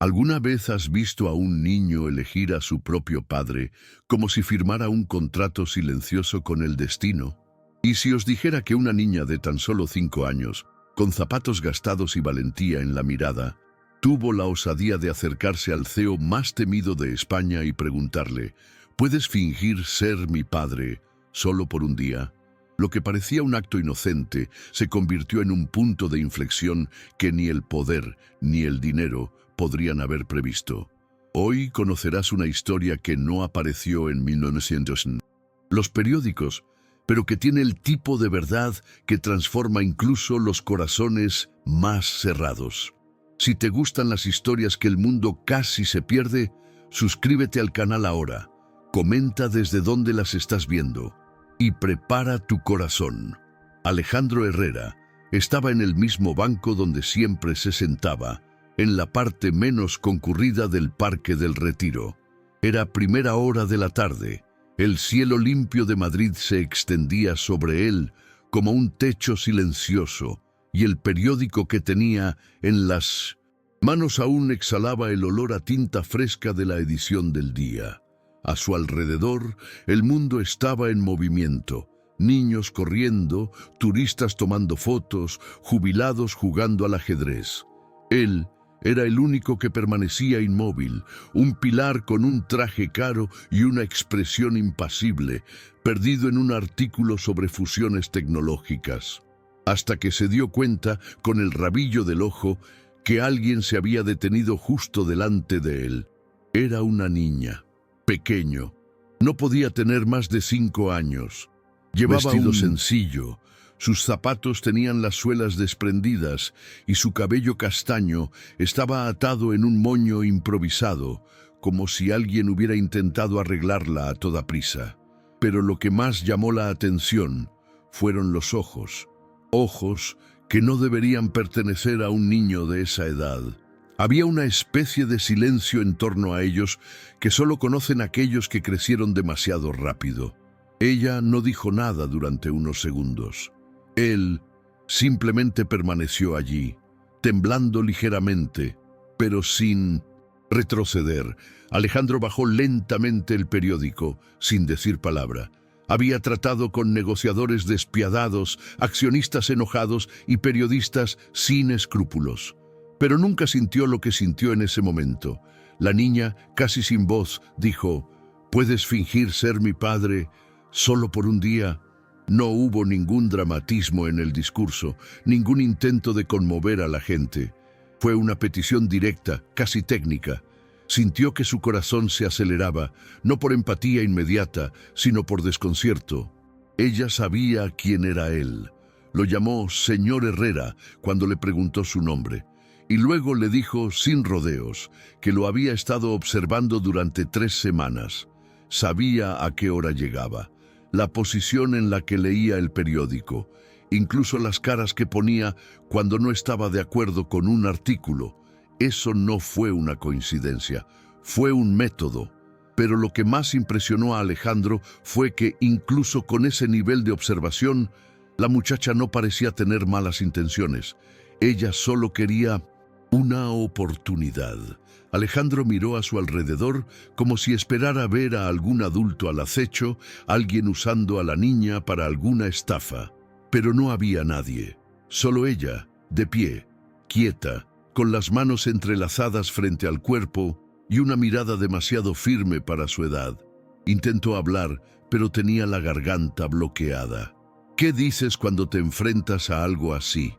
¿Alguna vez has visto a un niño elegir a su propio padre como si firmara un contrato silencioso con el destino? ¿Y si os dijera que una niña de tan solo 5 años, con zapatos gastados y valentía en la mirada, tuvo la osadía de acercarse al CEO más temido de España y preguntarle: ¿puedes fingir ser mi padre solo por un día? Lo que parecía un acto inocente se convirtió en un punto de inflexión que ni el poder ni el dinero podrían haber previsto. Hoy conocerás una historia que no apareció en 1900 los periódicos, pero que tiene el tipo de verdad que transforma incluso los corazones más cerrados. Si te gustan las historias que el mundo casi se pierde, suscríbete al canal ahora, comenta desde dónde las estás viendo y prepara tu corazón. Alejandro Herrera estaba en el mismo banco donde siempre se sentaba, en la parte menos concurrida del Parque del Retiro. Era primera hora de la tarde. El cielo limpio de Madrid se extendía sobre él como un techo silencioso, y el periódico que tenía en las manos aún exhalaba el olor a tinta fresca de la edición del día. A su alrededor, el mundo estaba en movimiento. Niños corriendo, turistas tomando fotos, jubilados jugando al ajedrez. Él era el único que permanecía inmóvil, un pilar con un traje caro y una expresión impasible, perdido en un artículo sobre fusiones tecnológicas. Hasta que se dio cuenta, con el rabillo del ojo, que alguien se había detenido justo delante de él. Era una niña, pequeño. No podía tener más de 5 años. Llevaba vestido sencillo. Sus zapatos tenían las suelas desprendidas y su cabello castaño estaba atado en un moño improvisado, como si alguien hubiera intentado arreglarla a toda prisa. Pero lo que más llamó la atención fueron los ojos. Ojos que no deberían pertenecer a un niño de esa edad. Había una especie de silencio en torno a ellos que solo conocen aquellos que crecieron demasiado rápido. Ella no dijo nada durante unos segundos. Él simplemente permaneció allí, temblando ligeramente, pero sin retroceder. Alejandro bajó lentamente el periódico, sin decir palabra. Había tratado con negociadores despiadados, accionistas enojados y periodistas sin escrúpulos. Pero nunca sintió lo que sintió en ese momento. La niña, casi sin voz, dijo: ¿puedes fingir ser mi padre solo por un día? No hubo ningún dramatismo en el discurso, ningún intento de conmover a la gente. Fue una petición directa, casi técnica. Sintió que su corazón se aceleraba, no por empatía inmediata, sino por desconcierto. Ella sabía quién era él. Lo llamó señor Herrera cuando le preguntó su nombre. Y luego le dijo, sin rodeos, que lo había estado observando durante 3 semanas. Sabía a qué hora llegaba, la posición en la que leía el periódico, incluso las caras que ponía cuando no estaba de acuerdo con un artículo. Eso no fue una coincidencia, fue un método. Pero lo que más impresionó a Alejandro fue que, incluso con ese nivel de observación, la muchacha no parecía tener malas intenciones. Ella solo quería una oportunidad. Alejandro miró a su alrededor como si esperara ver a algún adulto al acecho, alguien usando a la niña para alguna estafa. Pero no había nadie, solo ella, de pie, quieta, con las manos entrelazadas frente al cuerpo y una mirada demasiado firme para su edad. Intentó hablar, pero tenía la garganta bloqueada. ¿Qué dices cuando te enfrentas a algo así?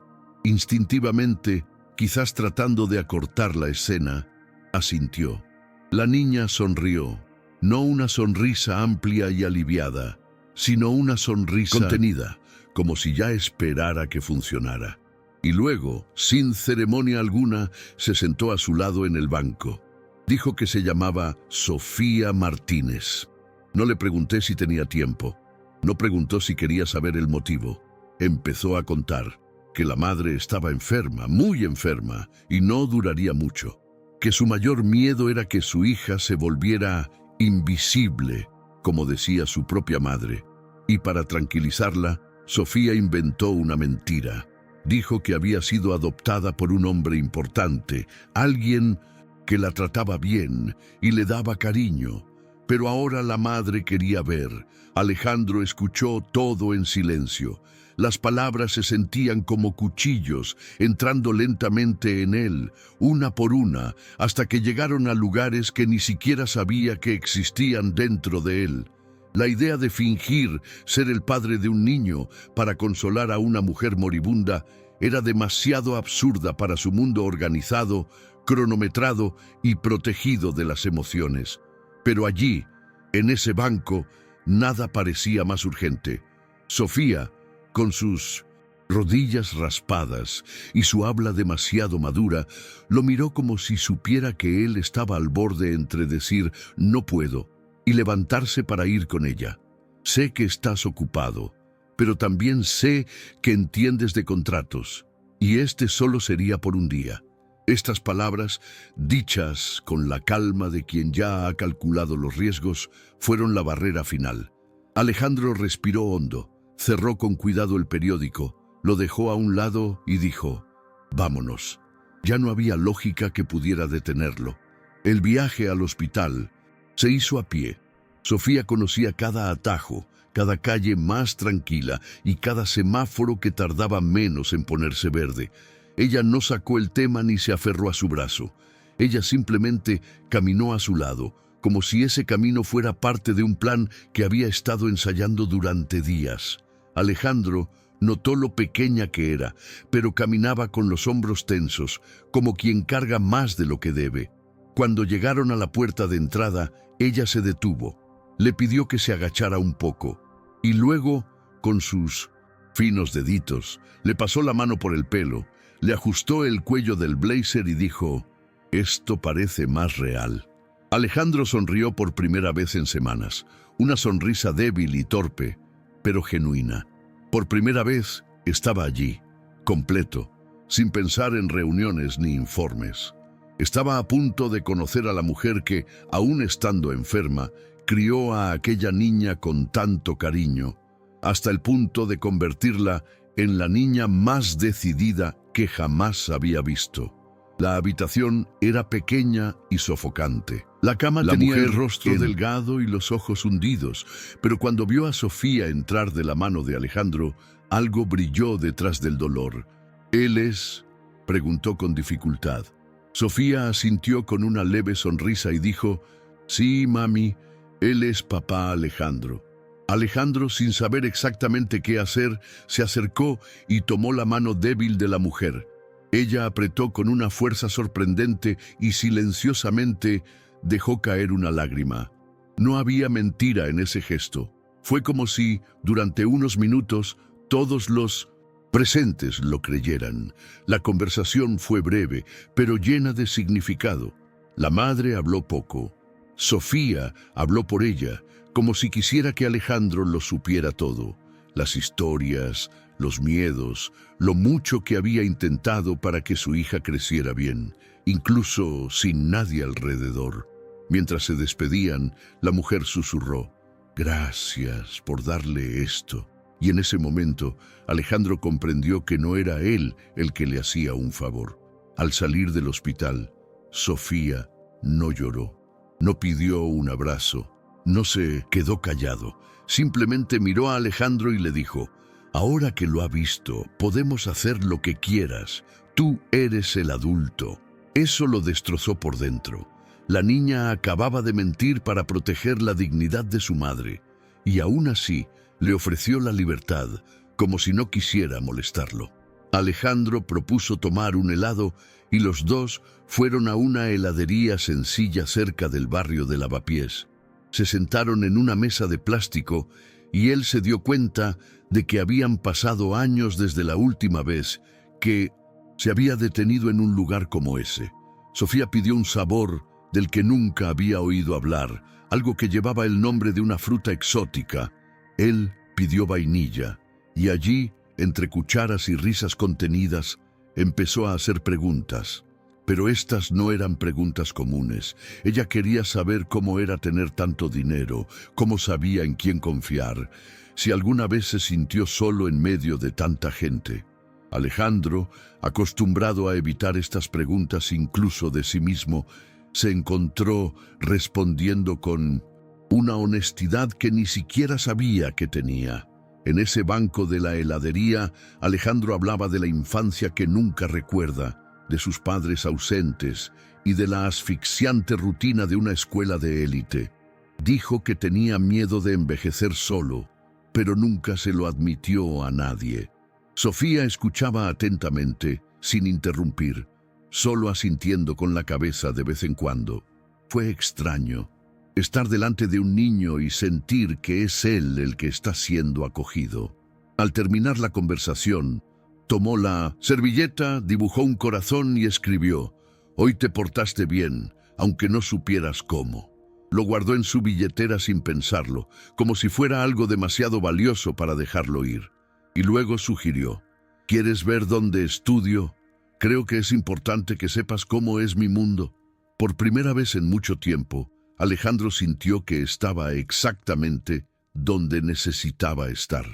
Instintivamente, quizás tratando de acortar la escena, asintió. La niña sonrió, no una sonrisa amplia y aliviada, sino una sonrisa contenida, como si ya esperara que funcionara. Y luego, sin ceremonia alguna, se sentó a su lado en el banco. Dijo que se llamaba Sofía Martínez. No le pregunté si tenía tiempo. No preguntó si quería saber el motivo. Empezó a contar que la madre estaba enferma, muy enferma, y no duraría mucho. Que su mayor miedo era que su hija se volviera invisible, como decía su propia madre. Y para tranquilizarla, Sofía inventó una mentira. Dijo que había sido adoptada por un hombre importante, alguien que la trataba bien y le daba cariño. Pero ahora la madre quería ver. Alejandro escuchó todo en silencio. Las palabras se sentían como cuchillos, entrando lentamente en él, una por una, hasta que llegaron a lugares que ni siquiera sabía que existían dentro de él. La idea de fingir ser el padre de un niño para consolar a una mujer moribunda era demasiado absurda para su mundo organizado, cronometrado y protegido de las emociones. Pero allí, en ese banco, nada parecía más urgente. Sofía, con sus rodillas raspadas y su habla demasiado madura, lo miró como si supiera que él estaba al borde entre decir «no puedo» y levantarse para ir con ella. Sé que estás ocupado, pero también sé que entiendes de contratos, y este solo sería por un día. Estas palabras, dichas con la calma de quien ya ha calculado los riesgos, fueron la barrera final. Alejandro respiró hondo, cerró con cuidado el periódico, lo dejó a un lado y dijo, «Vámonos». Ya no había lógica que pudiera detenerlo. El viaje al hospital se hizo a pie. Sofía conocía cada atajo, cada calle más tranquila y cada semáforo que tardaba menos en ponerse verde. Ella no sacó el tema ni se aferró a su brazo. Ella simplemente caminó a su lado, como si ese camino fuera parte de un plan que había estado ensayando durante días. Alejandro notó lo pequeña que era, pero caminaba con los hombros tensos, como quien carga más de lo que debe. Cuando llegaron a la puerta de entrada, ella se detuvo. Le pidió que se agachara un poco, y luego, con sus finos deditos, le pasó la mano por el pelo, le ajustó el cuello del blazer y dijo, «Esto parece más real». Alejandro sonrió por primera vez en semanas, una sonrisa débil y torpe, pero genuina. Por primera vez estaba allí, completo, sin pensar en reuniones ni informes. Estaba a punto de conocer a la mujer que, aún estando enferma, crió a aquella niña con tanto cariño, hasta el punto de convertirla en la niña más decidida que jamás había visto. La habitación era pequeña y sofocante. La cama tenía el rostro delgado y los ojos hundidos, pero cuando vio a Sofía entrar de la mano de Alejandro, algo brilló detrás del dolor. «¿Él es?», preguntó con dificultad. Sofía asintió con una leve sonrisa y dijo, «Sí, mami, él es papá Alejandro». Alejandro, sin saber exactamente qué hacer, se acercó y tomó la mano débil de la mujer. Ella apretó con una fuerza sorprendente y silenciosamente dejó caer una lágrima. No había mentira en ese gesto. Fue como si, durante unos minutos, todos los presentes lo creyeran. La conversación fue breve, pero llena de significado. La madre habló poco. Sofía habló por ella, como si quisiera que Alejandro lo supiera todo. Las historias, los miedos, lo mucho que había intentado para que su hija creciera bien, incluso sin nadie alrededor. Mientras se despedían, la mujer susurró, «Gracias por darle esto». Y en ese momento, Alejandro comprendió que no era él el que le hacía un favor. Al salir del hospital, Sofía no lloró, no pidió un abrazo, no se quedó callado. Simplemente miró a Alejandro y le dijo, «Ahora que lo ha visto, podemos hacer lo que quieras. Tú eres el adulto». Eso lo destrozó por dentro. La niña acababa de mentir para proteger la dignidad de su madre, y aún así le ofreció la libertad, como si no quisiera molestarlo. Alejandro propuso tomar un helado y los dos fueron a una heladería sencilla cerca del barrio de Lavapiés. Se sentaron en una mesa de plástico y él se dio cuenta de que habían pasado años desde la última vez que se había detenido en un lugar como ese. Sofía pidió un sabor del que nunca había oído hablar, algo que llevaba el nombre de una fruta exótica. Él pidió vainilla, y allí, entre cucharas y risas contenidas, empezó a hacer preguntas. Pero estas no eran preguntas comunes. Ella quería saber cómo era tener tanto dinero, cómo sabía en quién confiar, si alguna vez se sintió solo en medio de tanta gente. Alejandro, acostumbrado a evitar estas preguntas incluso de sí mismo, Se encontró respondiendo con una honestidad que ni siquiera sabía que tenía. En ese banco de la heladería, Alejandro hablaba de la infancia que nunca recuerda, de sus padres ausentes y de la asfixiante rutina de una escuela de élite. Dijo que tenía miedo de envejecer solo, pero nunca se lo admitió a nadie. Sofía escuchaba atentamente, sin interrumpir, solo asintiendo con la cabeza de vez en cuando. Fue extraño estar delante de un niño y sentir que es él el que está siendo acogido. Al terminar la conversación, tomó la servilleta, dibujó un corazón y escribió: «Hoy te portaste bien, aunque no supieras cómo». Lo guardó en su billetera sin pensarlo, como si fuera algo demasiado valioso para dejarlo ir. Y luego sugirió: «¿Quieres ver dónde estudio? Creo que es importante que sepas cómo es mi mundo». Por primera vez en mucho tiempo, Alejandro sintió que estaba exactamente donde necesitaba estar.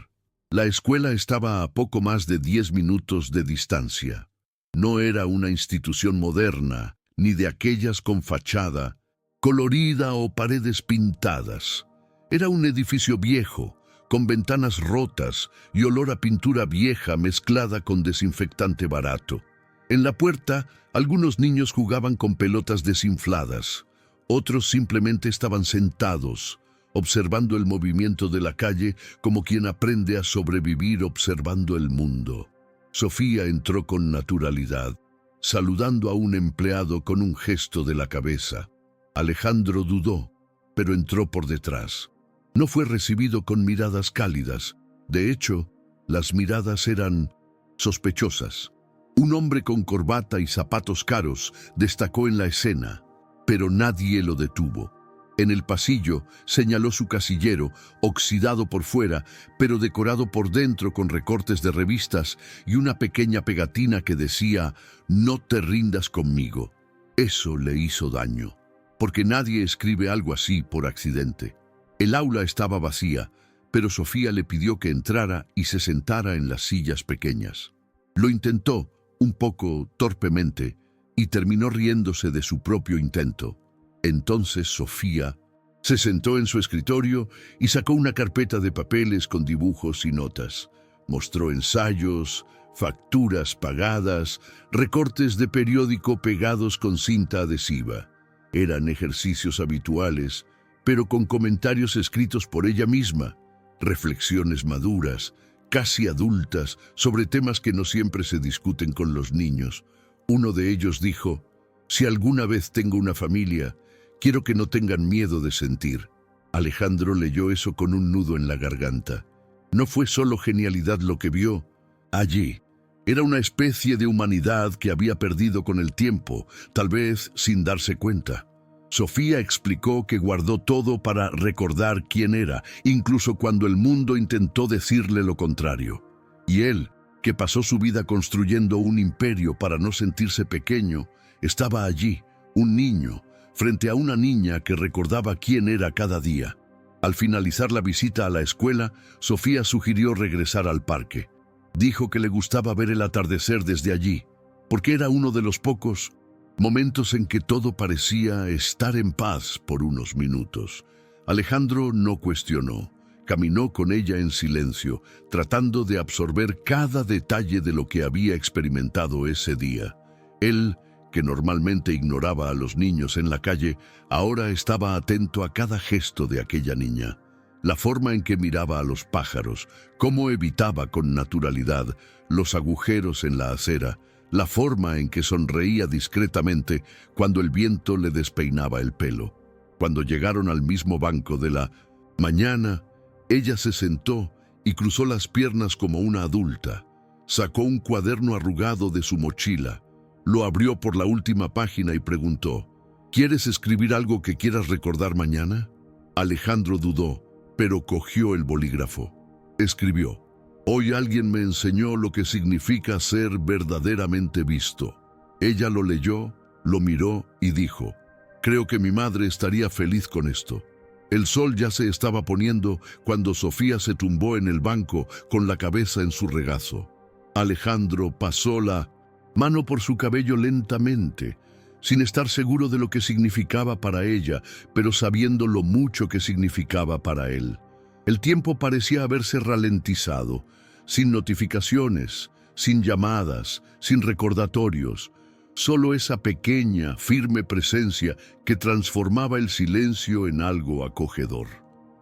La escuela estaba a poco más de 10 minutos de distancia. No era una institución moderna, ni de aquellas con fachada colorida o paredes pintadas. Era un edificio viejo, con ventanas rotas y olor a pintura vieja mezclada con desinfectante barato. En la puerta, algunos niños jugaban con pelotas desinfladas. Otros simplemente estaban sentados, observando el movimiento de la calle como quien aprende a sobrevivir observando el mundo. Sofía entró con naturalidad, saludando a un empleado con un gesto de la cabeza. Alejandro dudó, pero entró por detrás. No fue recibido con miradas cálidas. De hecho, las miradas eran sospechosas. Un hombre con corbata y zapatos caros destacó en la escena, pero nadie lo detuvo. En el pasillo señaló su casillero, oxidado por fuera, pero decorado por dentro con recortes de revistas y una pequeña pegatina que decía: «No te rindas conmigo». Eso le hizo daño, porque nadie escribe algo así por accidente. El aula estaba vacía, pero Sofía le pidió que entrara y se sentara en las sillas pequeñas. Lo intentó, un poco torpemente, y terminó riéndose de su propio intento. Entonces Sofía se sentó en su escritorio y sacó una carpeta de papeles con dibujos y notas. Mostró ensayos, facturas pagadas, recortes de periódico pegados con cinta adhesiva. Eran ejercicios habituales, pero con comentarios escritos por ella misma, reflexiones maduras, casi adultas, sobre temas que no siempre se discuten con los niños. Uno de ellos dijo: «Si alguna vez tengo una familia, quiero que no tengan miedo de sentir». Alejandro leyó eso con un nudo en la garganta. No fue solo genialidad lo que vio allí. Era una especie de humanidad que había perdido con el tiempo, tal vez sin darse cuenta. Sofía explicó que guardó todo para recordar quién era, incluso cuando el mundo intentó decirle lo contrario. Y él, que pasó su vida construyendo un imperio para no sentirse pequeño, estaba allí, un niño, frente a una niña que recordaba quién era cada día. Al finalizar la visita a la escuela, Sofía sugirió regresar al parque. Dijo que le gustaba ver el atardecer desde allí, porque era uno de los pocos momentos en que todo parecía estar en paz por unos minutos. Alejandro no cuestionó. Caminó con ella en silencio, tratando de absorber cada detalle de lo que había experimentado ese día. Él, que normalmente ignoraba a los niños en la calle, ahora estaba atento a cada gesto de aquella niña. La forma en que miraba a los pájaros, cómo evitaba con naturalidad los agujeros en la acera, la forma en que sonreía discretamente cuando el viento le despeinaba el pelo. Cuando llegaron al mismo banco de la mañana, ella se sentó y cruzó las piernas como una adulta. Sacó un cuaderno arrugado de su mochila, lo abrió por la última página y preguntó: «¿Quieres escribir algo que quieras recordar mañana?». Alejandro dudó, pero cogió el bolígrafo. Escribió: «Hoy alguien me enseñó lo que significa ser verdaderamente visto». Ella lo leyó, lo miró y dijo: «Creo que mi madre estaría feliz con esto». El sol ya se estaba poniendo cuando Sofía se tumbó en el banco con la cabeza en su regazo. Alejandro pasó la mano por su cabello lentamente, sin estar seguro de lo que significaba para ella, pero sabiendo lo mucho que significaba para él. El tiempo parecía haberse ralentizado, sin notificaciones, sin llamadas, sin recordatorios, solo esa pequeña, firme presencia que transformaba el silencio en algo acogedor.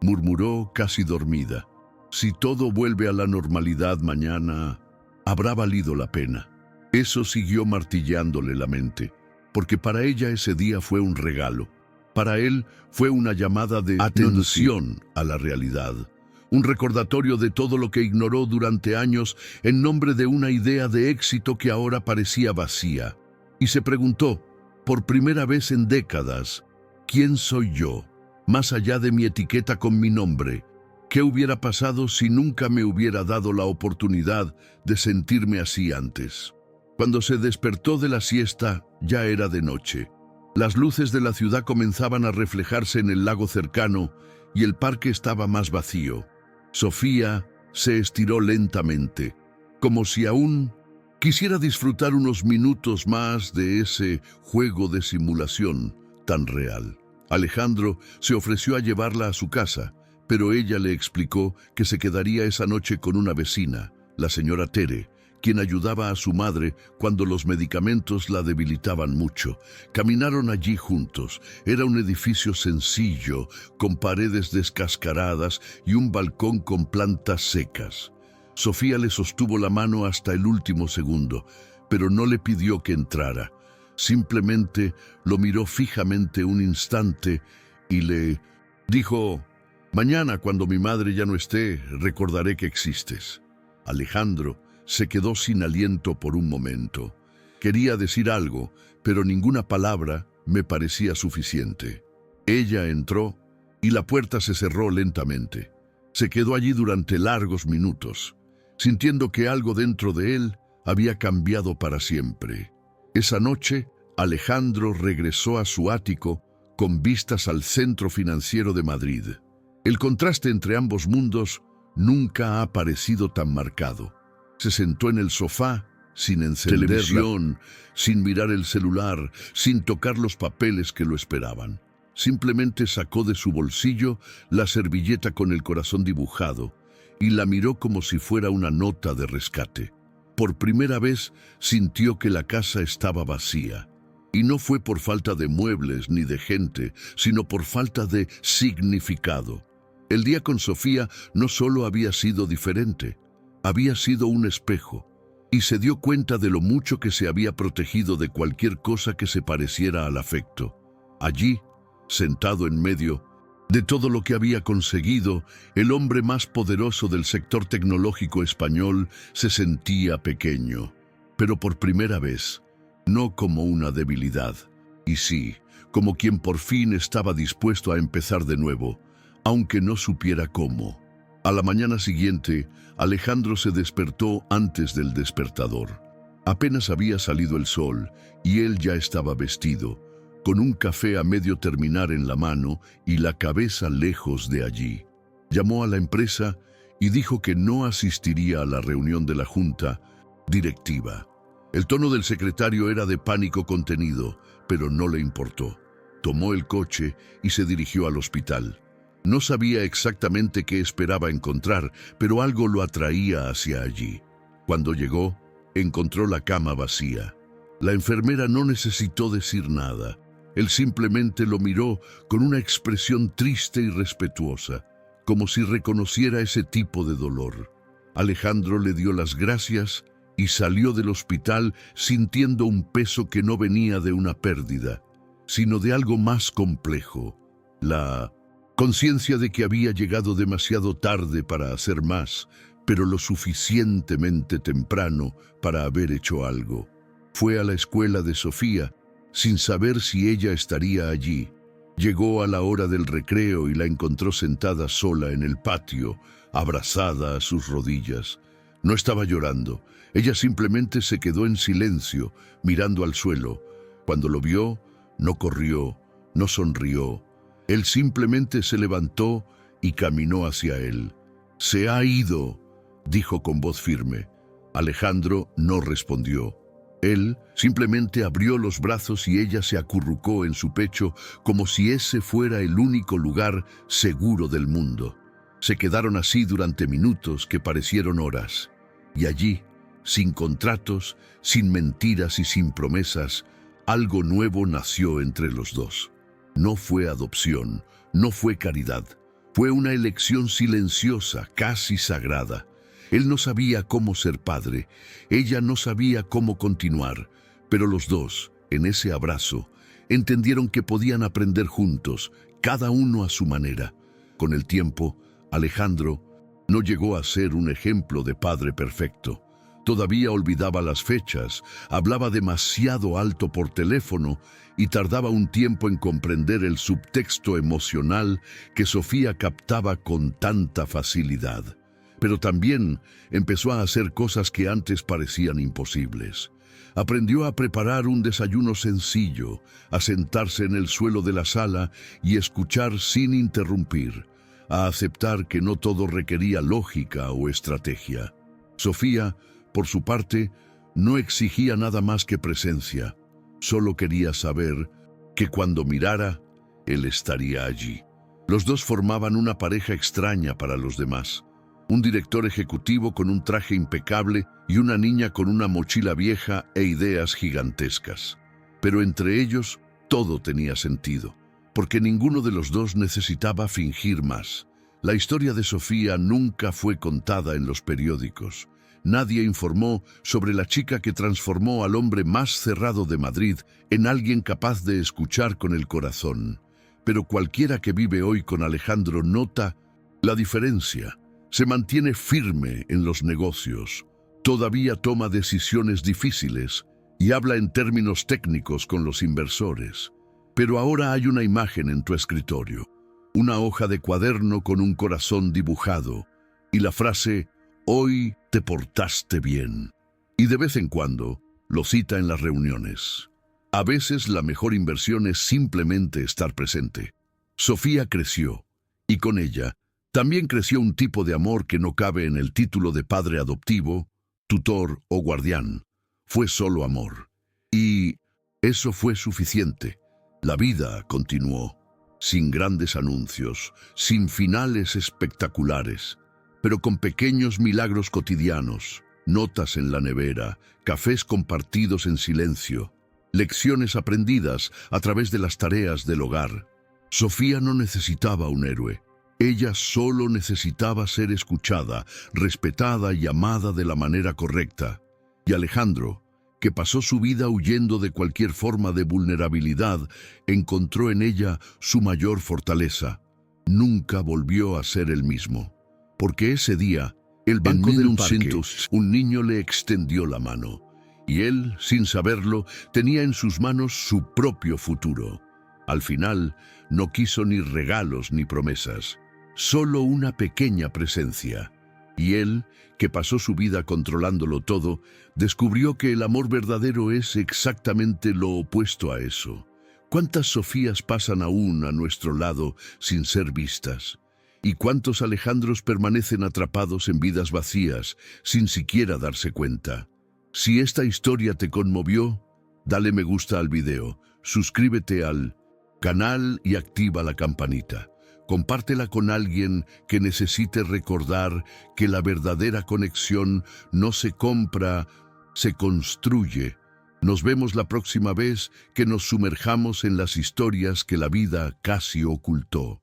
Murmuró casi dormida: si todo vuelve a la normalidad mañana, habrá valido la pena. Eso siguió martillándole la mente, porque para ella ese día fue un regalo. Para él fue una llamada de atención a la realidad, un recordatorio de todo lo que ignoró durante años en nombre de una idea de éxito que ahora parecía vacía. Y se preguntó, por primera vez en décadas, ¿quién soy yo? Más allá de mi etiqueta con mi nombre, ¿qué hubiera pasado si nunca me hubiera dado la oportunidad de sentirme así antes? Cuando se despertó de la siesta, ya era de noche. Las luces de la ciudad comenzaban a reflejarse en el lago cercano y el parque estaba más vacío. Sofía se estiró lentamente, como si aún quisiera disfrutar unos minutos más de ese juego de simulación tan real. Alejandro se ofreció a llevarla a su casa, pero ella le explicó que se quedaría esa noche con una vecina, la señora Tere, quien ayudaba a su madre cuando los medicamentos la debilitaban mucho. Caminaron allí juntos. Era un edificio sencillo, con paredes descascaradas y un balcón con plantas secas. Sofía le sostuvo la mano hasta el último segundo, pero no le pidió que entrara. Simplemente lo miró fijamente un instante y le dijo: mañana, cuando mi madre ya no esté, recordaré que existes. Alejandro se quedó sin aliento por un momento. Quería decir algo, pero ninguna palabra me parecía suficiente. Ella entró y la puerta se cerró lentamente. Se quedó allí durante largos minutos, sintiendo que algo dentro de él había cambiado para siempre. Esa noche, Alejandro regresó a su ático con vistas al centro financiero de Madrid. El contraste entre ambos mundos nunca ha parecido tan marcado. Se sentó en el sofá, sin encender televisión, sin mirar el celular, sin tocar los papeles que lo esperaban. Simplemente sacó de su bolsillo la servilleta con el corazón dibujado y la miró como si fuera una nota de rescate. Por primera vez sintió que la casa estaba vacía. Y no fue por falta de muebles ni de gente, sino por falta de significado. El día con Sofía no solo había sido diferente, había sido un espejo, y se dio cuenta de lo mucho que se había protegido de cualquier cosa que se pareciera al afecto. Allí, sentado en medio de todo lo que había conseguido, el hombre más poderoso del sector tecnológico español se sentía pequeño, pero por primera vez, no como una debilidad, y sí, como quien por fin estaba dispuesto a empezar de nuevo, aunque no supiera cómo. A la mañana siguiente, Alejandro se despertó antes del despertador. Apenas había salido el sol y él ya estaba vestido, con un café a medio terminar en la mano y la cabeza lejos de allí. Llamó a la empresa y dijo que no asistiría a la reunión de la junta directiva. El tono del secretario era de pánico contenido, pero no le importó. Tomó el coche y se dirigió al hospital. No sabía exactamente qué esperaba encontrar, pero algo lo atraía hacia allí. Cuando llegó, encontró la cama vacía. La enfermera no necesitó decir nada. Él simplemente lo miró con una expresión triste y respetuosa, como si reconociera ese tipo de dolor. Alejandro le dio las gracias y salió del hospital sintiendo un peso que no venía de una pérdida, sino de algo más complejo: la conciencia de que había llegado demasiado tarde para hacer más, pero lo suficientemente temprano para haber hecho algo. Fue a la escuela de Sofía, sin saber si ella estaría allí. Llegó a la hora del recreo y la encontró sentada sola en el patio, abrazada a sus rodillas. No estaba llorando, ella simplemente se quedó en silencio, mirando al suelo. Cuando lo vio, no corrió, no sonrió. Él simplemente se levantó y caminó hacia él. «Se ha ido», dijo con voz firme. Alejandro no respondió. Él simplemente abrió los brazos y ella se acurrucó en su pecho como si ese fuera el único lugar seguro del mundo. Se quedaron así durante minutos que parecieron horas. Y allí, sin contratos, sin mentiras y sin promesas, algo nuevo nació entre los dos. No fue adopción, no fue caridad. Fue una elección silenciosa, casi sagrada. Él no sabía cómo ser padre, ella no sabía cómo continuar, pero los dos, en ese abrazo, entendieron que podían aprender juntos, cada uno a su manera. Con el tiempo, Alejandro no llegó a ser un ejemplo de padre perfecto. Todavía olvidaba las fechas, hablaba demasiado alto por teléfono y tardaba un tiempo en comprender el subtexto emocional que Sofía captaba con tanta facilidad. Pero también empezó a hacer cosas que antes parecían imposibles. Aprendió a preparar un desayuno sencillo, a sentarse en el suelo de la sala y escuchar sin interrumpir, a aceptar que no todo requería lógica o estrategia. Sofía, por su parte, no exigía nada más que presencia. Solo quería saber que cuando mirara, él estaría allí. Los dos formaban una pareja extraña para los demás. Un director ejecutivo con un traje impecable y una niña con una mochila vieja e ideas gigantescas. Pero entre ellos todo tenía sentido, porque ninguno de los dos necesitaba fingir más. La historia de Sofía nunca fue contada en los periódicos. Nadie informó sobre la chica que transformó al hombre más cerrado de Madrid en alguien capaz de escuchar con el corazón. Pero cualquiera que vive hoy con Alejandro nota la diferencia. Se mantiene firme en los negocios, todavía toma decisiones difíciles y habla en términos técnicos con los inversores. Pero ahora hay una imagen en tu escritorio, una hoja de cuaderno con un corazón dibujado y la frase «Hoy te portaste bien». Y de vez en cuando lo cita en las reuniones. A veces la mejor inversión es simplemente estar presente. Sofía creció y con ella también creció un tipo de amor que no cabe en el título de padre adoptivo, tutor o guardián. Fue solo amor. Y eso fue suficiente. La vida continuó, sin grandes anuncios, sin finales espectaculares, pero con pequeños milagros cotidianos, notas en la nevera, cafés compartidos en silencio, lecciones aprendidas a través de las tareas del hogar. Sofía no necesitaba un héroe. Ella solo necesitaba ser escuchada, respetada y amada de la manera correcta. Y Alejandro, que pasó su vida huyendo de cualquier forma de vulnerabilidad, encontró en ella su mayor fortaleza. Nunca volvió a ser el mismo. Porque ese día, el banco del parque, un niño le extendió la mano. Y él, sin saberlo, tenía en sus manos su propio futuro. Al final, no quiso ni regalos ni promesas. Solo una pequeña presencia. Y él, que pasó su vida controlándolo todo, descubrió que el amor verdadero es exactamente lo opuesto a eso. ¿Cuántas Sofías pasan aún a nuestro lado sin ser vistas? ¿Y cuántos Alejandros permanecen atrapados en vidas vacías sin siquiera darse cuenta? Si esta historia te conmovió, dale me gusta al video, suscríbete al canal y activa la campanita. Compártela con alguien que necesite recordar que la verdadera conexión no se compra, se construye. Nos vemos la próxima vez que nos sumerjamos en las historias que la vida casi ocultó.